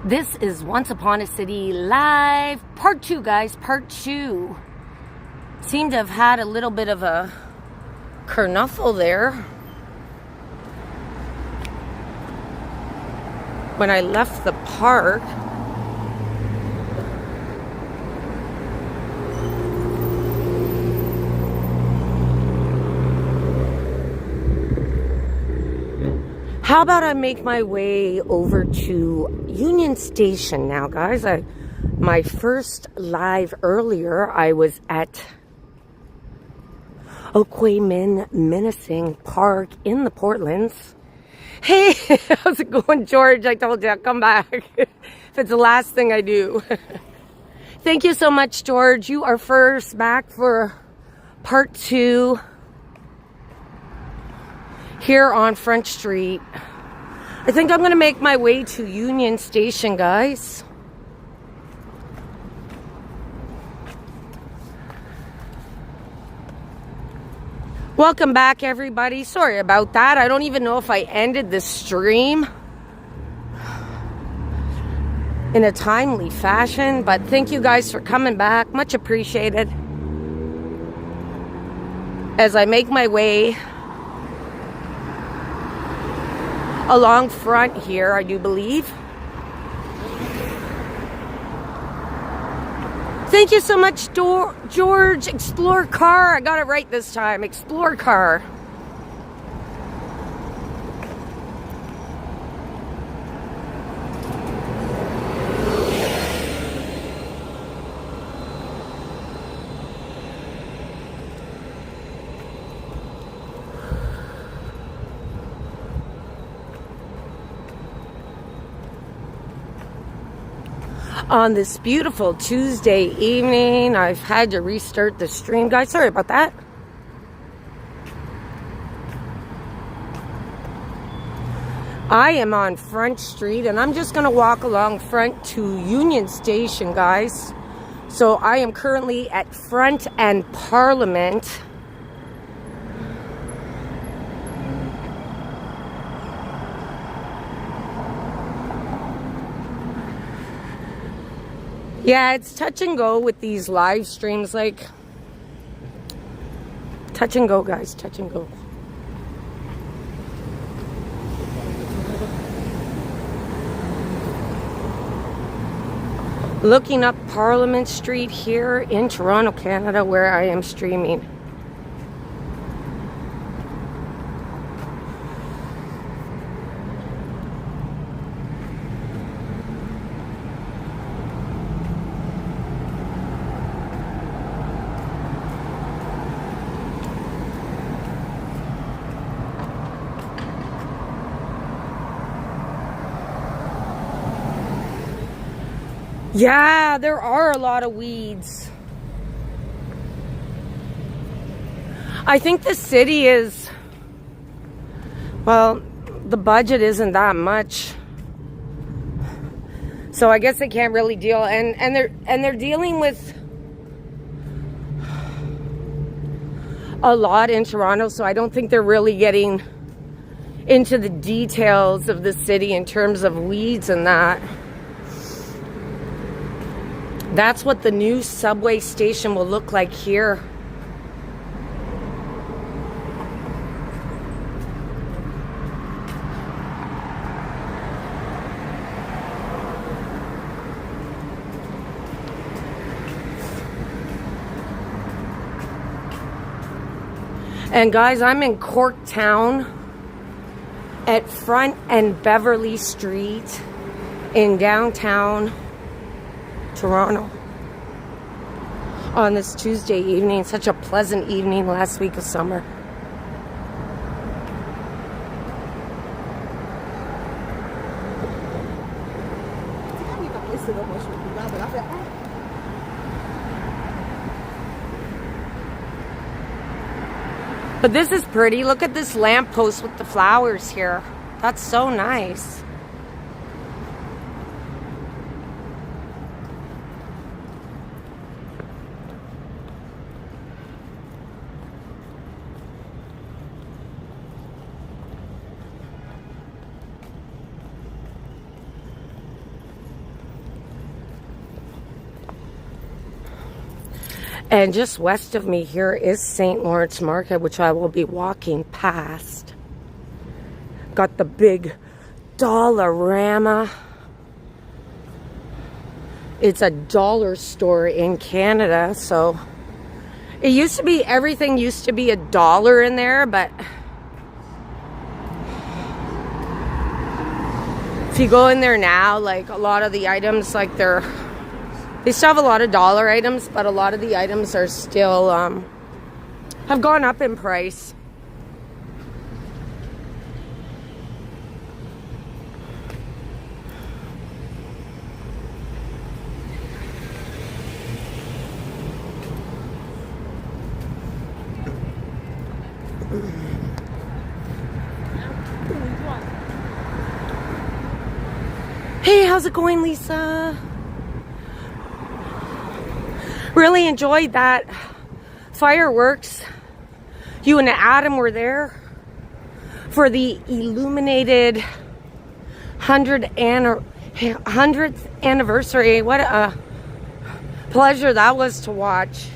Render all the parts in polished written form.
This is Once Upon a City Live, part 2, guys, part 2. Seem to have had a little bit of a kernuffle there when I left the park. How about I make my way over to Union Station now, guys? My first live earlier, I was at Oakway Menacing Park in the Portlands. Hey, how's it going, George? I told you I'd come back if it's the last thing I do. Thank you so much, George. You are first back for part 2 here on Front Street. I think I'm going to make my way to Union Station, guys. Welcome back, everybody. Sorry about that. I don't even know if I ended the stream in a timely fashion, but thank you guys for coming back. Much appreciated. As I make my way along front here, I do believe. Thank you so much, George. Explore Car. I got it right this time. Explore Car. On this beautiful Tuesday evening, I've had to restart the stream, guys. Sorry about that. I am on Front Street, and I'm just going to walk along front to Union Station, guys. So I am currently at Front and Parliament. Yeah, it's touch and go with these live streams, like touch and go, guys, touch and go. Looking up Parliament Street here in Toronto, Canada, where I am streaming. Yeah, there are a lot of weeds. I think the city is, well, the budget isn't that much. So I guess they can't really deal, and they're dealing with a lot in Toronto, so I don't think they're really getting into the details of the city in terms of weeds and that. That's what the new subway station will look like here. And guys, I'm in Corktown at Front and Beverly Street in downtown Toronto on this Tuesday evening. Such a pleasant evening last week of summer. But this is pretty. Look at this lamppost with the flowers here. That's so nice. And just west of me here is St. Lawrence Market, which I will be walking past. Got the big Dollarama. It's a dollar store in Canada, so it used to be, everything used to be $1 in there, but if you go in there now, like a lot of the items, like they still have a lot of dollar items, but a lot of the items are still, have gone up in price. Hey, how's it going, Lisa? Really enjoyed that fireworks. You and Adam were there for the illuminated 100th anniversary. What a pleasure that was to watch.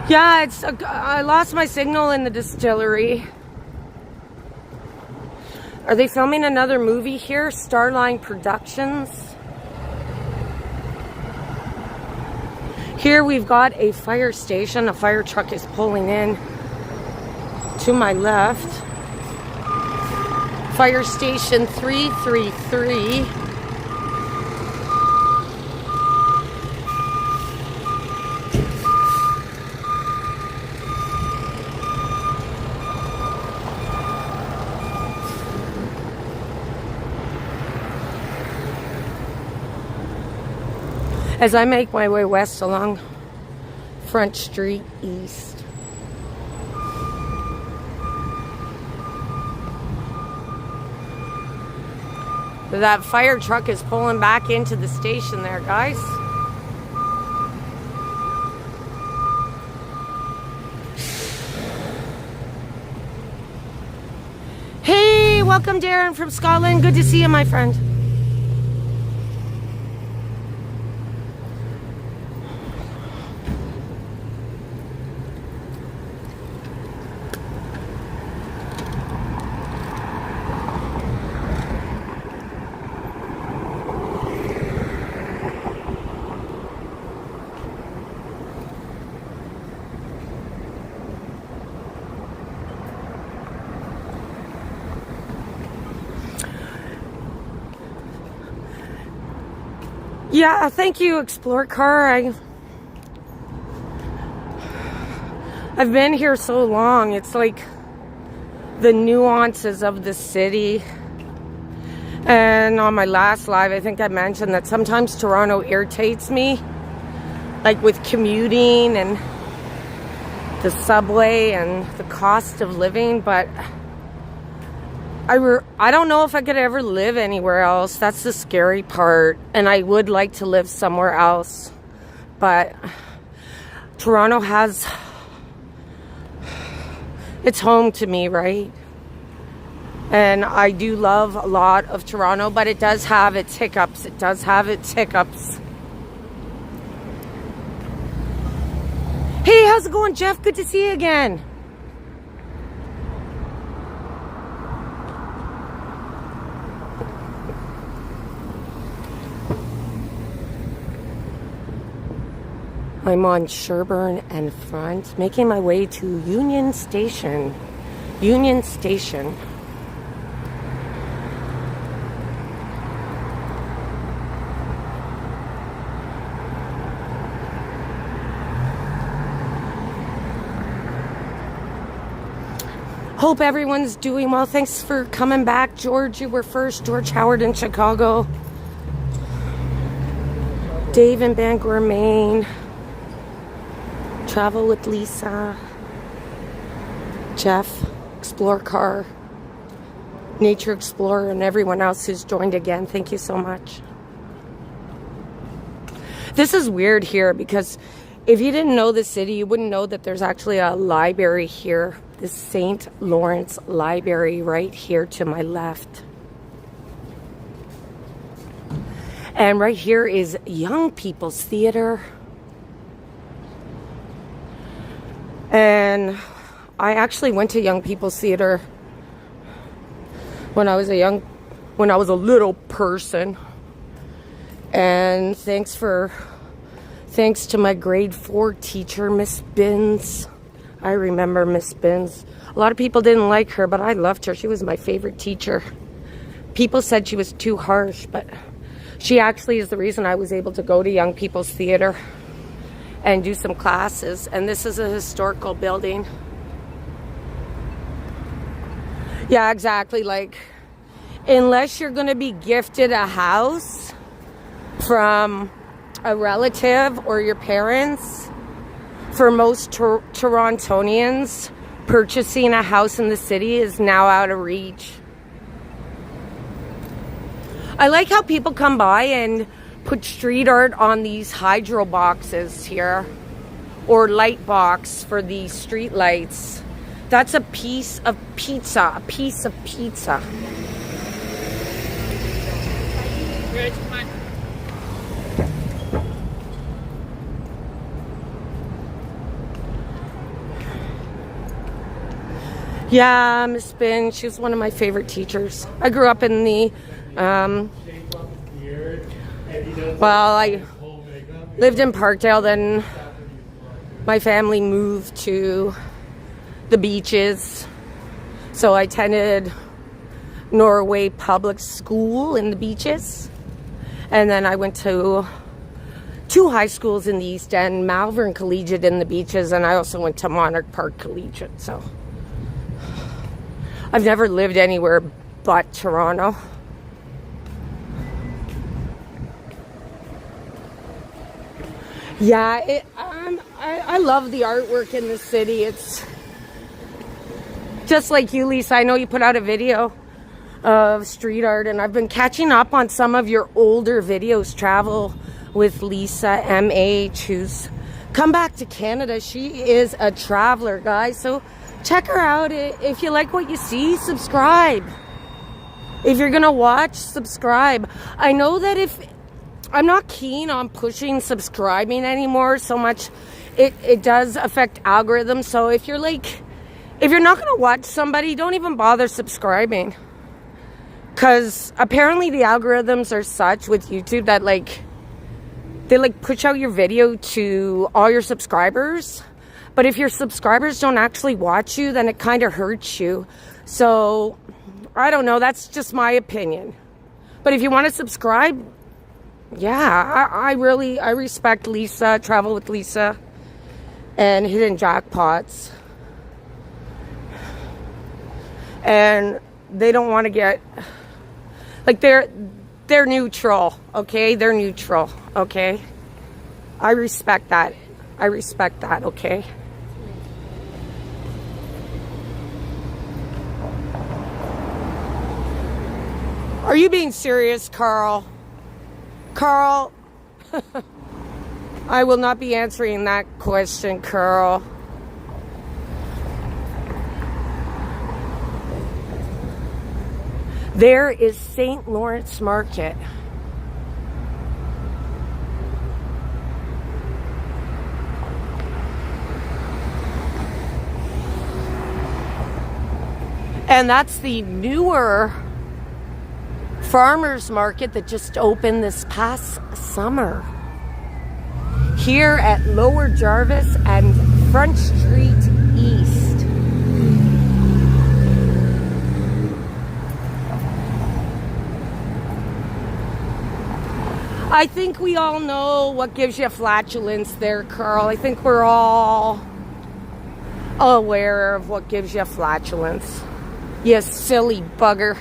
Yeah, I lost my signal in the distillery. Are they filming another movie here? Starline Productions. Here we've got a fire station. A fire truck is pulling in to my left. Fire station 333. As I make my way west along Front Street East. That fire truck is pulling back into the station there, guys. Hey, welcome Darren from Scotland. Good to see you, my friend. Yeah, thank you, Explore Car. I've been here so long. It's like the nuances of the city. And on my last live, I think I mentioned that sometimes Toronto irritates me, like with commuting and the subway and the cost of living, but I don't know if I could ever live anywhere else. That's the scary part. And I would like to live somewhere else. But Toronto it's home to me, right? And I do love a lot of Toronto, but it does have its hiccups. It does have its hiccups. Hey, how's it going, Jeff? Good to see you again. I'm on Sherbourne and Front, making my way to Union Station. Union Station. Hope everyone's doing well. Thanks for coming back. George, you were first. George Howard in Chicago. Dave in Bangor, Maine. Travel with Lisa. Jeff, Explore Car. Nature Explorer, and everyone else who's joined again. Thank you so much. This is weird here because if you didn't know the city, you wouldn't know that there's actually a library here. the St. Lawrence Library right here to my left. And right here is Young People's Theater. And I actually went to Young People's Theater when I was a little person. And thanks to my grade 4 teacher, Miss Binns. I remember Miss Binns. A lot of people didn't like her, but I loved her. She was my favorite teacher. People said she was too harsh, but she actually is the reason I was able to go to Young People's Theater and do some classes. And this is a historical building. Yeah, exactly. Like, unless you're going to be gifted a house from a relative or your parents, for most Torontonians, purchasing a house in the city is now out of reach. I like how people come by and put street art on these hydro boxes here, or light box for the street lights. That's a piece of pizza, a piece of pizza. Yeah, Miss Bin, she was one of my favorite teachers. I grew up in the, I lived in Parkdale, then my family moved to the beaches. So I attended Norway Public School in the beaches. And then I went to 2 high schools in the East End, Malvern Collegiate in the beaches, and I also went to Monarch Park Collegiate. So I've never lived anywhere but Toronto. Yeah, I love the artwork in the city. It's just like you, Lisa. I know you put out a video of street art, and I've been catching up on some of your older videos. Travel with Lisa MH, who's come back to Canada. She is a traveler, guys. So check her out. If you like what you see, subscribe. If you're gonna watch, subscribe. I know that if I'm not keen on pushing subscribing anymore so much, it does affect algorithms. So if you're not gonna watch somebody, don't even bother subscribing, because apparently the algorithms are such with YouTube that they push out your video to all your subscribers. But if your subscribers don't actually watch you, then it kind of hurts you. So I don't know, that's just my opinion. But if you want to subscribe, yeah, I respect Lisa, Travel with Lisa, and Hidden Jackpots. And they don't want to get, they're neutral, okay? They're neutral, okay? I respect that. Okay? Are you being serious, Carl? Carl, I will not be answering that question, Carl. There is St. Lawrence Market. And that's the newer farmers market that just opened this past summer here at Lower Jarvis and Front Street East. I think we all know what gives you flatulence there, Carl. I think we're all aware of what gives you flatulence. You silly bugger.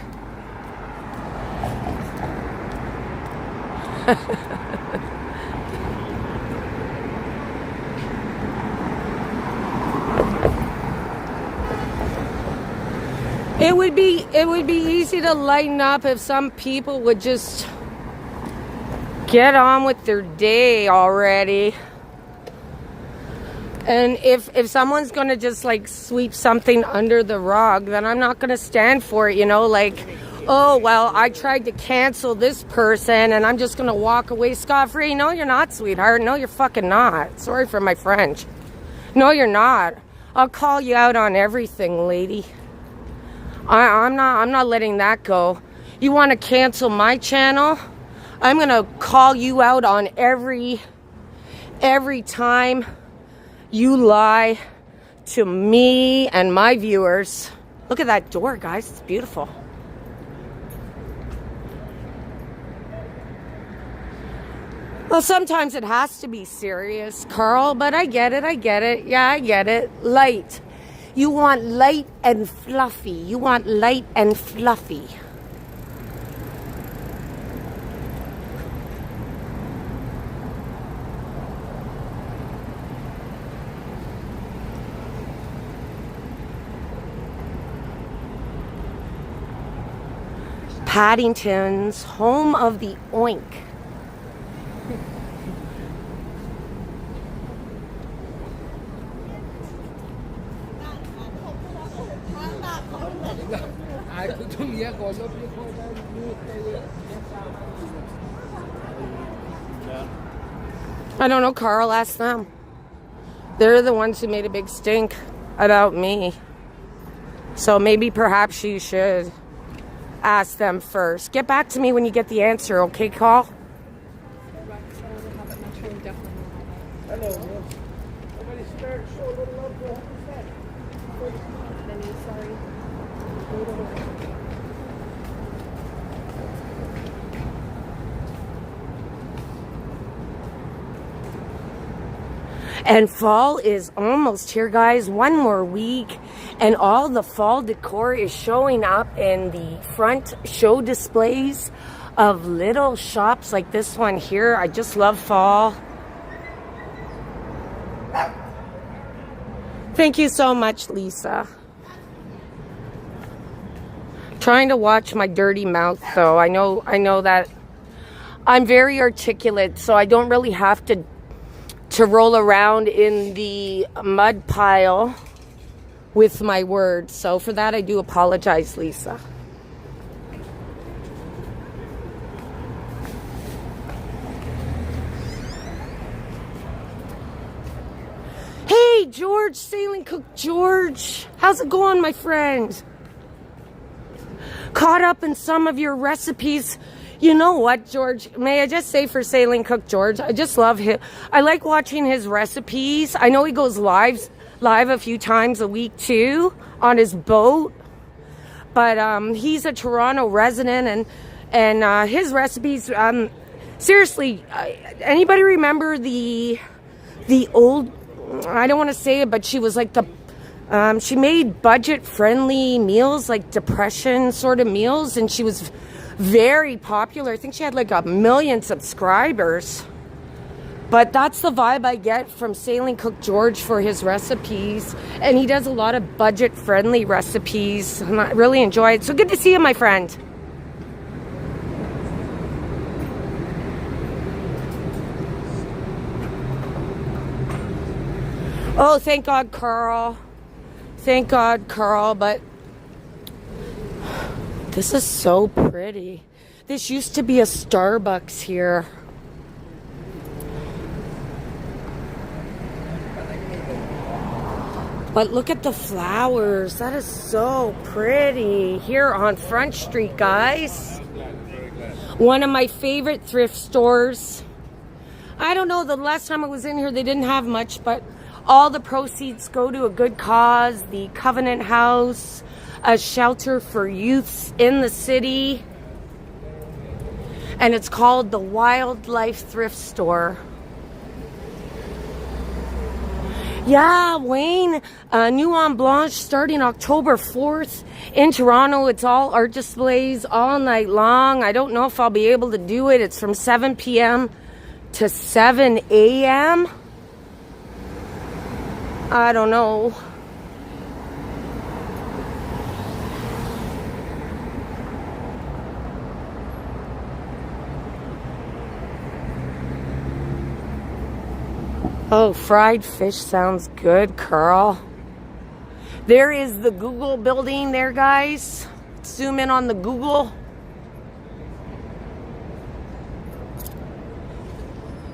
It would be easy to lighten up if some people would just get on with their day already And if someone's going to just like sweep something under the rug, then I'm not going to stand for it, you know, like, oh, well, I tried to cancel this person and I'm just going to walk away scot-free. No, you're not, sweetheart. No, you're fucking not. Sorry for my French. No, you're not. I'll call you out on everything, lady. I'm not letting that go. You want to cancel my channel? I'm going to call you out on every time you lie to me and my viewers. Look at that door, guys. It's beautiful. Well, sometimes it has to be serious, Carl, but I get it. Yeah, I get it. Light. You want light and fluffy. You want light and fluffy. Paddington's, home of the oink. I don't know, Carl, ask them. They're the ones who made a big stink about me. So maybe perhaps you should ask them first. Get back to me when you get the answer, okay, Carl? And fall is almost here, guys. One more week and all the fall decor is showing up in the front show displays of little shops like this one here. I just love fall. Thank you so much, Lisa. Trying to watch my dirty mouth though. I know that I'm very articulate, so I don't really have to roll around in the mud pile with my words. So for that, I do apologize, Lisa. Hey, George, Sailing Cook George. How's it going, my friend? Caught up in some of your recipes. You know what, George? May I just say for Sailing Cook George, I just love him. I like watching his recipes. I know he goes live a few times a week too on his boat. But he's a Toronto resident, and his recipes. Seriously, anybody remember the old? I don't want to say it, but she was like she made budget-friendly meals, like depression sort of meals, and she was very popular. I think she had like 1 million subscribers. But that's the vibe I get from Sailing Cook George for his recipes. And he does a lot of budget-friendly recipes. And I really enjoy it. So good to see you, my friend. Oh, thank God, Carl. Thank God, Carl. But this is so pretty. This used to be a Starbucks here. But look at the flowers. That is so pretty. Here on Front Street, guys. One of my favorite thrift stores. I don't know, the last time I was in here, they didn't have much, but all the proceeds go to a good cause. The Covenant House, a shelter for youths in the city. And it's called the Wildlife Thrift Store. Yeah, Wayne, Nuit Blanche starting October 4th in Toronto. It's all art displays all night long. I don't know if I'll be able to do it. It's from 7 p.m. to 7 a.m. I don't know. Oh, fried fish sounds good, Carl. There is the Google building there, guys. Zoom in on the Google.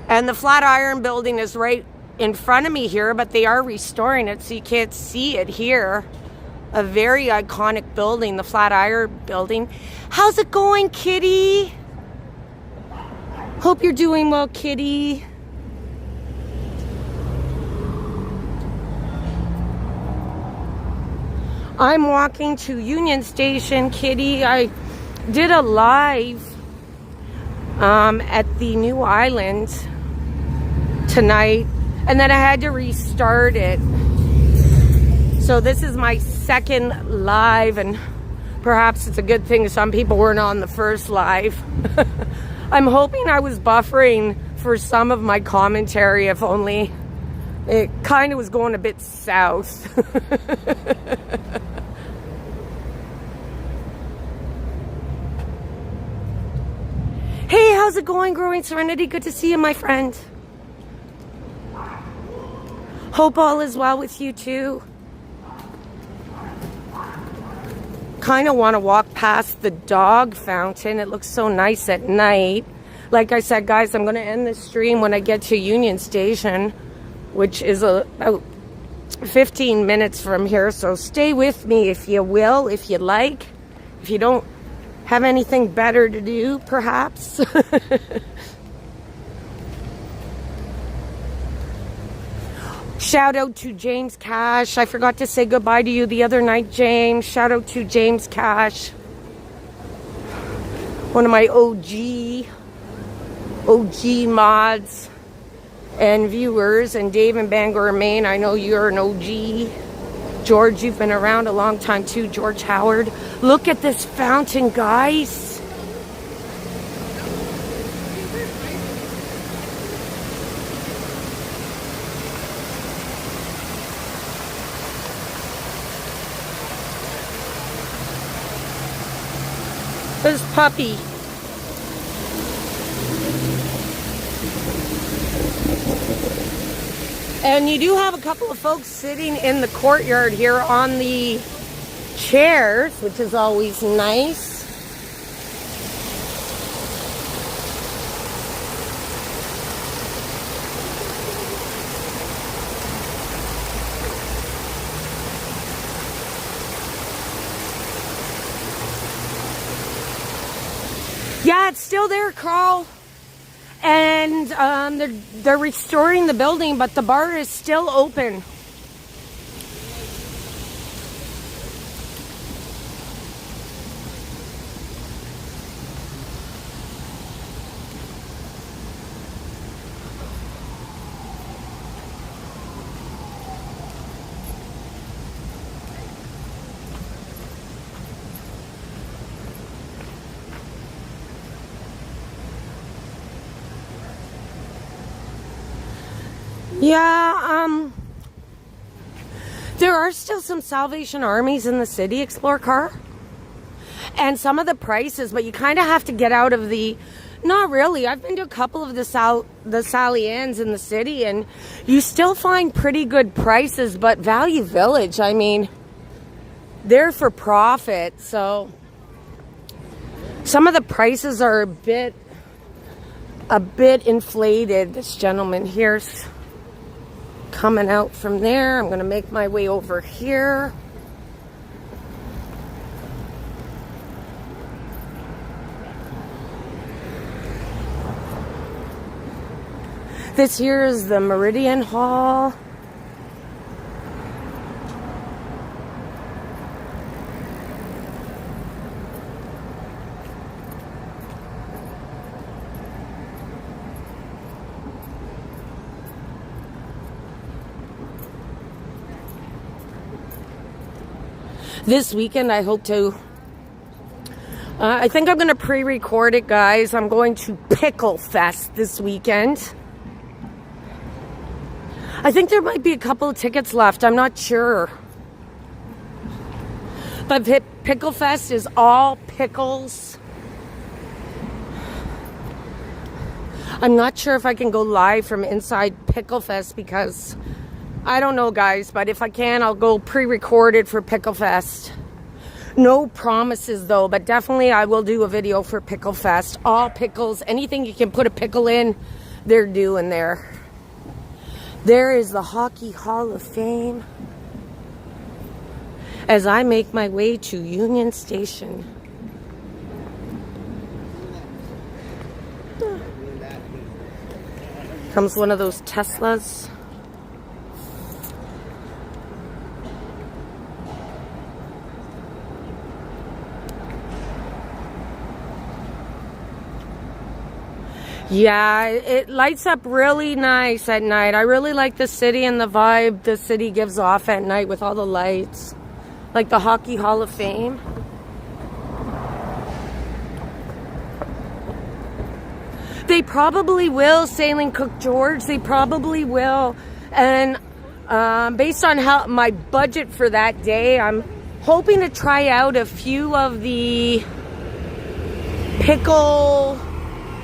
And the Flatiron building is right in front of me here, but they are restoring it, so you can't see it here. A very iconic building, the Flatiron building. How's it going, kitty? Hope you're doing well, kitty. I'm walking to Union Station, kitty. I did a live at the New Island tonight, and then I had to restart it. So this is my second live, and perhaps it's a good thing some people weren't on the first live. I'm hoping I was buffering for some of my commentary, if only. It kind of was going a bit south. Hey, how's it going, Growing Serenity? Good to see you, my friend. Hope all is well with you too. Kind of want to walk past the dog fountain. It looks so nice at night. Like I said, guys, I'm going to end this stream when I get to Union Station, which is about 15 minutes from here. So stay with me if you will, if you like. If you don't have anything better to do, perhaps. Shout out to James Cash. I forgot to say goodbye to you the other night, James. Shout out to James Cash. One of my OG mods and viewers. And Dave in Bangor, Maine, I know you're an OG. George, you've been around a long time too. George Howard. Look at this fountain, guys. This puppy. And you do have a couple of folks sitting in the courtyard here on the chairs, which is always nice. Yeah, it's still there, Carl. And they're restoring the building, but the bar is still open. Yeah, there are still some Salvation Armies in the city, Explore Car. And some of the prices, but you kind of have to get out of the... Not really. I've been to a couple of the Sally Ann's in the city, and you still find pretty good prices, but Value Village, I mean, they're for profit, so... Some of the prices are a bit inflated. This gentleman here's coming out from there. I'm going to make my way over here. This here is the Meridian Hall. This weekend, I hope to... I think I'm going to pre-record it, guys. I'm going to Pickle Fest this weekend. I think there might be a couple of tickets left. I'm not sure. But Pickle Fest is all pickles. I'm not sure if I can go live from inside Pickle Fest because I don't know, guys, but if I can, I'll go pre-recorded for Pickle Fest. No promises though, but definitely I will do a video for Pickle Fest. All pickles, anything you can put a pickle in, they're doing there. There is the Hockey Hall of Fame as I make my way to Union Station. Comes one of those Teslas. Yeah, it lights up really nice at night. I really like the city and the vibe the city gives off at night with all the lights. Like the Hockey Hall of Fame. They probably will, Sailing Cook George. They probably will. And based on how my budget for that day, I'm hoping to try out a few of the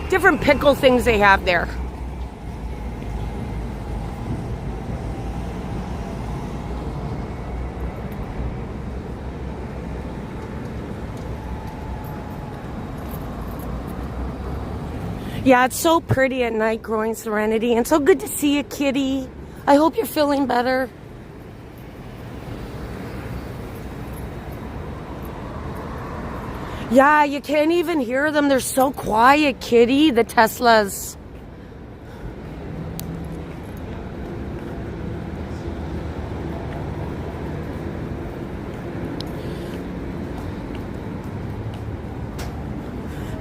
different pickle things they have there. Yeah, it's so pretty at night growing Serenity, and so good to see you, kitty. I hope you're feeling better. Yeah, you can't even hear them. They're so quiet, kitty, the Teslas.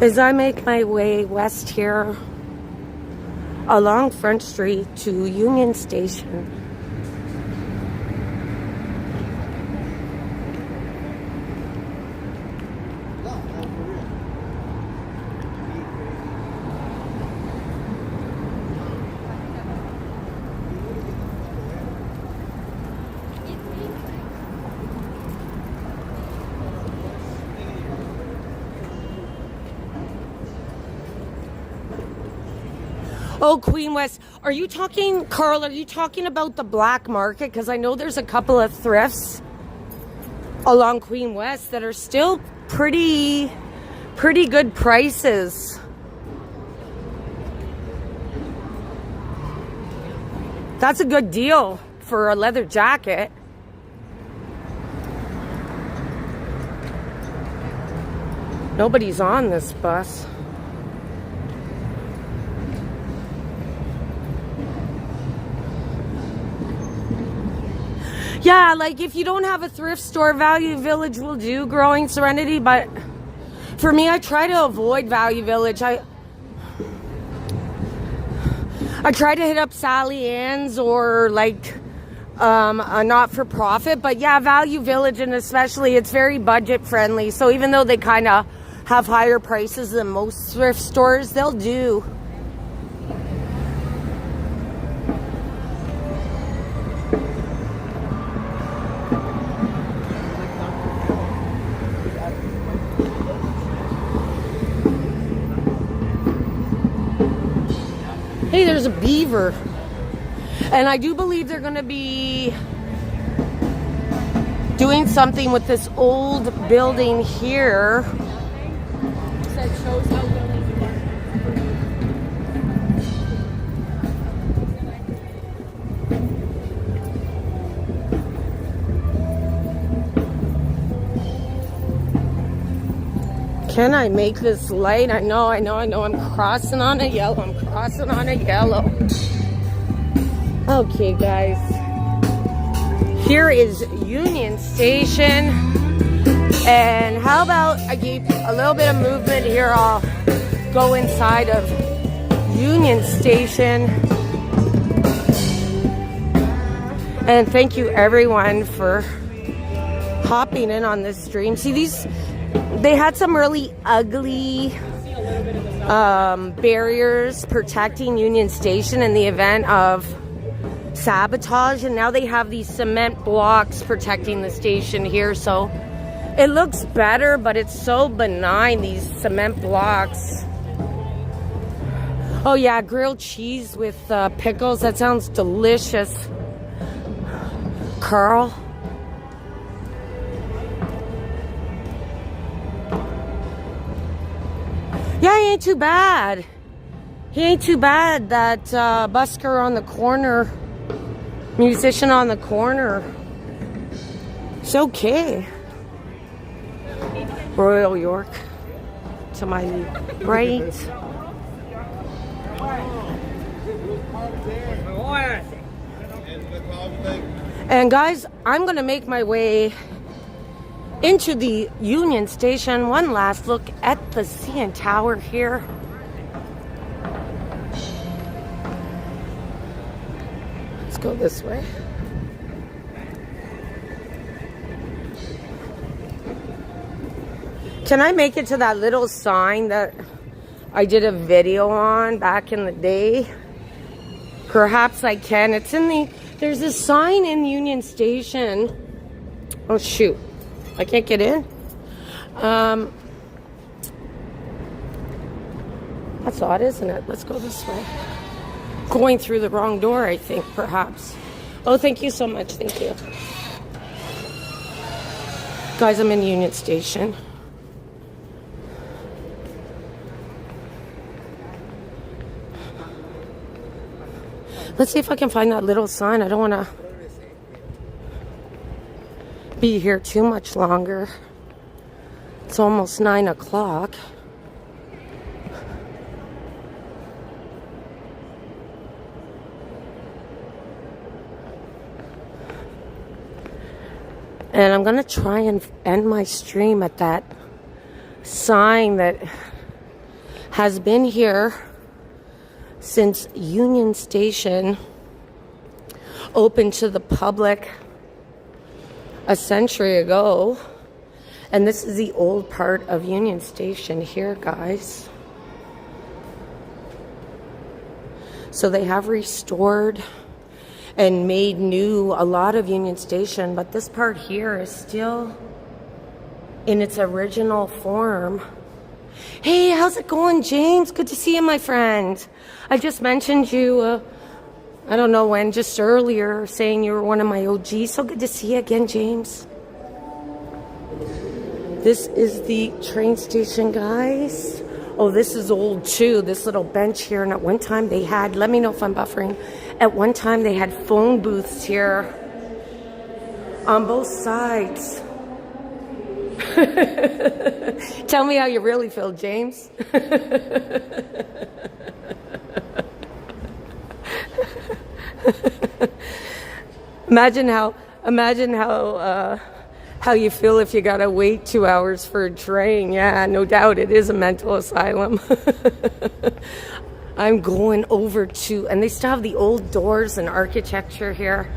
As I make my way west here along Front Street to Union Station. Oh, Queen West. Are you talking, Carl, are you talking about the black market? Because I know there's a couple of thrifts along Queen West that are still pretty good prices. That's a good deal for a leather jacket. Nobody's on this bus. Yeah, like if you don't have a thrift store, Value Village will do growing Serenity, but for me, I try to avoid Value Village. I try to hit up Sally Ann's or like a not-for-profit, but yeah, Value Village, and especially it's very budget friendly. So even though they kind of have higher prices than most thrift stores, they'll do. Hey, there's a beaver. And I do believe they're going to be doing something with this old building here. Said shows how buildings work. Can I make this light? I know. I'm crossing on a yellow. Okay, guys. Here is Union Station. And how about I keep a little bit of movement here? I'll go inside of Union Station. And thank you everyone for hopping in on this stream. See, they had some really ugly barriers protecting Union Station in the event of sabotage, and now they have these cement blocks protecting the station here, so it looks better, but it's so benign, these cement blocks. Oh yeah, grilled cheese with pickles. That sounds delicious. Carl. Yeah, he ain't too bad. He ain't too bad, that busker on the corner, musician on the corner. It's okay. Royal York to my right. And guys, I'm gonna make my way into the Union Station. One last look at the CN Tower here. Let's go this way. Can I make it to that little sign that I did a video on back in the day? Perhaps I can. It's in the, there's a sign in Union Station. Oh shoot, I can't get in. That's odd, isn't it? Let's go this way. Going through the wrong door, I think, perhaps. Oh, thank you so much. Thank you. Guys, I'm in Union Station. Let's see if I can find that little sign. I don't want to be here too much longer. It's almost 9 o'clock. And I'm going to try and end my stream at that sign that has been here since Union Station opened to the public a century ago. And this is the old part of Union Station here, guys. So they have restored and made new a lot of Union Station, but this part here is still in its original form. Hey, how's it going, James? Good to see you, my friend. I just mentioned you, I don't know when, just earlier, saying you were one of my OGs. So good to see you again, James. This is the train station, guys. Oh, this is old too, this little bench here. And at one time they had, let me know if I'm buffering. At one time they had phone booths here on both sides. Tell me how you really feel, James. Imagine how you feel if you gotta wait 2 hours for a train. Yeah, no doubt it is a mental asylum. I'm going over to, and they still have the old doors and architecture here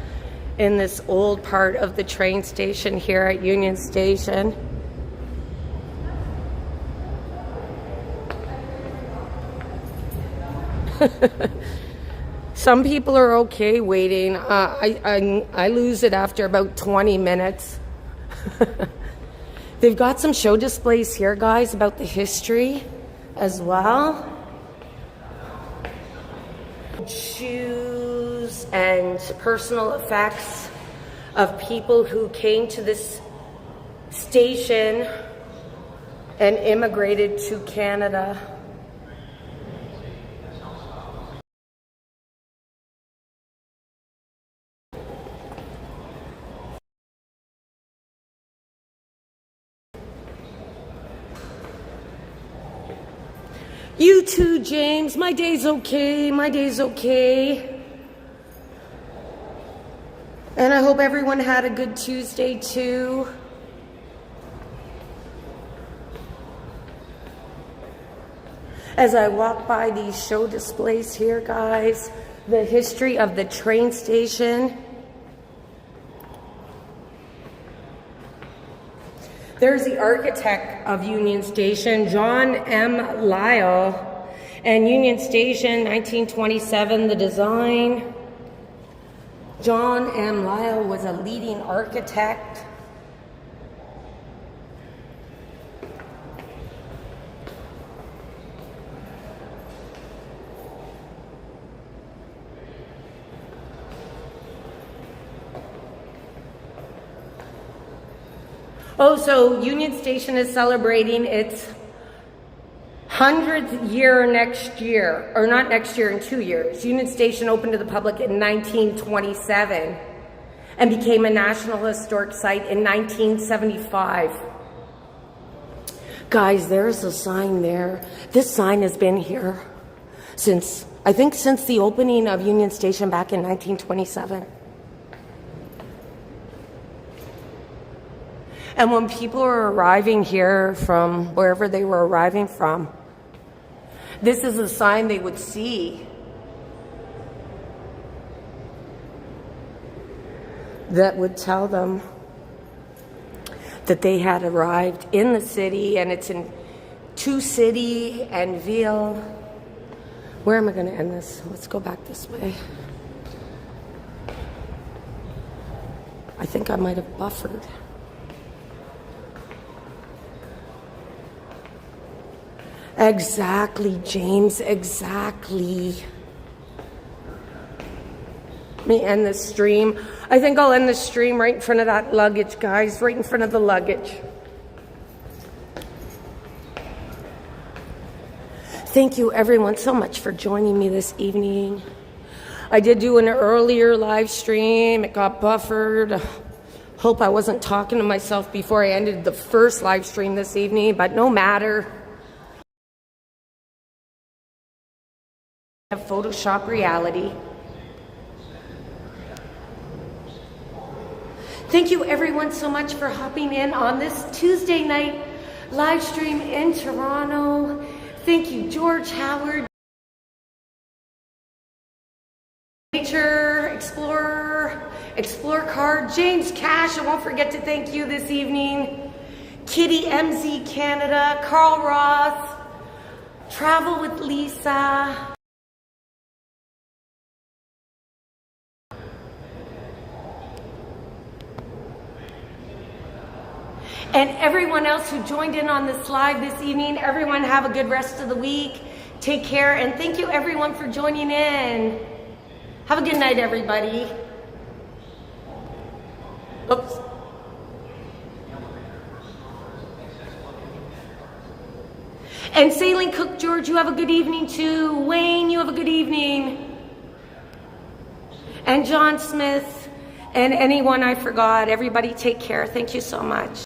in this old part of the train station here at Union Station. Some people are okay waiting. I lose it after about 20 minutes. They've got some show displays here, guys, about the history as well. Shoes and personal effects of people who came to this station and immigrated to Canada. You too, James. My day's okay. My day's okay. And I hope everyone had a good Tuesday too. As I walk by these show displays here, guys, the history of the train station. There's the architect of Union Station, John M. Lyle, and Union Station, 1927, the design. John M. Lyle was a leading architect. Oh, so Union Station is celebrating its 100th year next year, or not next year, in 2 years. Union Station opened to the public in 1927 and became a National Historic Site in 1975. Guys, there's a sign there. This sign has been here since, I think, since the opening of Union Station back in 1927. And when people are arriving here from wherever they were arriving from, this is a sign they would see that would tell them that they had arrived in the city, and it's in to city and ville. Where am I going to end this? Let's go back this way. I think I might have buffered. Exactly, James, exactly. Let me end this stream. I think I'll end the stream right in front of that luggage, guys, right in front of the luggage. Thank you, everyone, so much for joining me this evening. I did do an earlier live stream. It got buffered. Hope I wasn't talking to myself before I ended the first live stream this evening, but no matter. Photoshop reality. Thank you, everyone, so much for hopping in on this Tuesday night live stream in Toronto. Thank you, George Howard, Nature Explorer, Explore Card, James Cash. I won't forget to thank you this evening. Kitty MZ Canada, Carl Roth, Travel with Lisa. And everyone else who joined in on this live this evening, everyone have a good rest of the week. Take care, and thank you, everyone, for joining in. Have a good night, everybody. Oops. And Sailing Cook George, you have a good evening too. Wayne, you have a good evening. And John Smith, and anyone I forgot, everybody take care. Thank you so much.